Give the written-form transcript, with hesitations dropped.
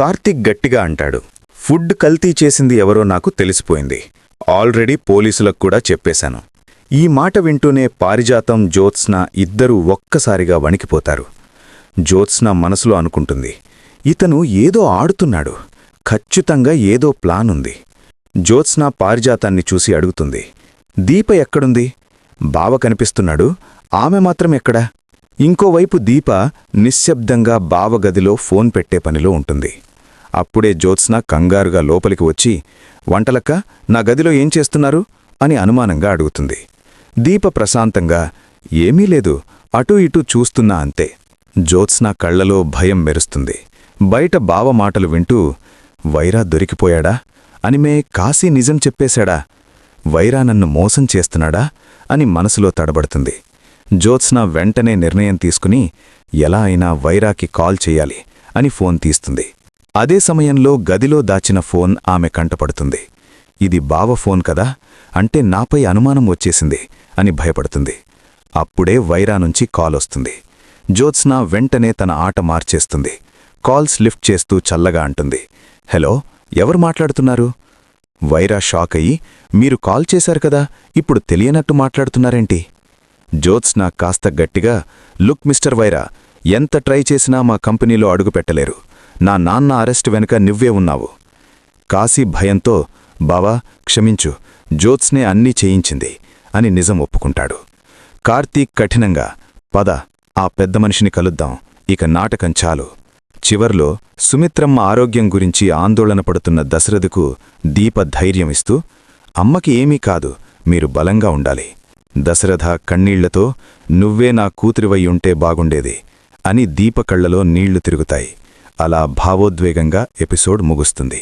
కార్తీక్ గట్టిగా అంటాడు. ఫుడ్ కల్తీ చేసింది ఎవరో నాకు తెలిసిపోయింది. ఆల్రెడీ పోలీసులకు కూడా చెప్పేశాను. ఈ మాట వింటూనే పారిజాతం, జ్యోత్స్న ఇద్దరూ ఒక్కసారిగా వణికిపోతారు. జ్యోత్స్న మనసులో అనుకుంటుంది, ఇతను ఏదో ఆడుతున్నాడు, ఖచ్చితంగా ఏదో ప్లానుంది. జ్యోత్స్న పారిజాతాన్ని చూసి అడుగుతుంది, దీప ఎక్కడుంది? బావ కనిపిస్తున్నాడు, ఆమె మాత్రం ఎక్కడా? ఇంకోవైపు దీప నిశ్శబ్దంగా బావగదిలో ఫోన్ పెట్టే పనిలో ఉంటుంది. అప్పుడే జ్యోత్స్న కంగారుగా లోపలికి వచ్చి, వంటలక్క, నా గదిలో ఏం చేస్తున్నారు అని అనుమానంగా అడుగుతుంది. దీప ప్రశాంతంగా, ఏమీ లేదు, అటూ ఇటూ చూస్తున్నా అంతే. జ్యోత్స్న కళ్లలో భయం మెరుస్తుంది. బయట బావ మాటలు వింటూ, వైరా దొరికిపోయాడా అని కాశీ నిజం చెప్పేశాడా? వైరా నన్ను మోసం చేస్తున్నాడా అని మనసులో తడబడుతుంది. జ్యోత్స్న వెంటనే నిర్ణయం తీసుకుని ఎలా అయినా వైరాకి కాల్ చెయ్యాలి అని ఫోన్ తీస్తుంది. అదే సమయంలో గదిలో దాచిన ఫోన్ ఆమె కంటపడుతుంది. ఇది బావ ఫోన్ కదా, అంటే నాపై అనుమానం వచ్చేసింది అని భయపడుతుంది. అప్పుడే వైరా నుంచి కాల్ వస్తుంది. జ్యోత్స్న వెంటనే తన ఆట మార్చేస్తుంది. కాల్స్ లిఫ్ట్ చేస్తూ చల్లగా అంటుంది, హలో, ఎవరు మాట్లాడుతున్నారు? వైరా షాక్ అయ్యి, మీరు కాల్ చేశారు కదా, ఇప్పుడు తెలియనట్టు మాట్లాడుతున్నారేంటి? జ్యోత్స్న కాస్త గట్టిగా, లుక్ మిస్టర్ వైరా, ఎంత ట్రై చేసినా మా కంపెనీలో అడుగుపెట్టలేరు. నా నాన్న అరెస్ట్ వెనుక నువ్వే ఉన్నావు. కాశీ భయంతో, బావా క్షమించు, జ్యోత్స్నే అన్నీ చేయించింది అని నిజం ఒప్పుకుంటాడు. కార్తీక్ కఠినంగా, పద, ఆ పెద్ద మనిషిని కలుద్దాం, ఇక నాటకం చాలు. చివర్లో సుమిత్రమ్మ ఆరోగ్యం గురించి ఆందోళన పడుతున్న దశరథకు దీప ధైర్యమిస్తూ, అమ్మకి ఏమీ కాదు, మీరు బలంగా ఉండాలి. దశరథ కన్నీళ్లతో, నువ్వే నా కూతురివై ఉంటే బాగుండేది అని దీప కళ్లలో నీళ్లు తిరుగుతాయి. అలా భావోద్వేగంగా ఎపిసోడ్ ముగుస్తుంది.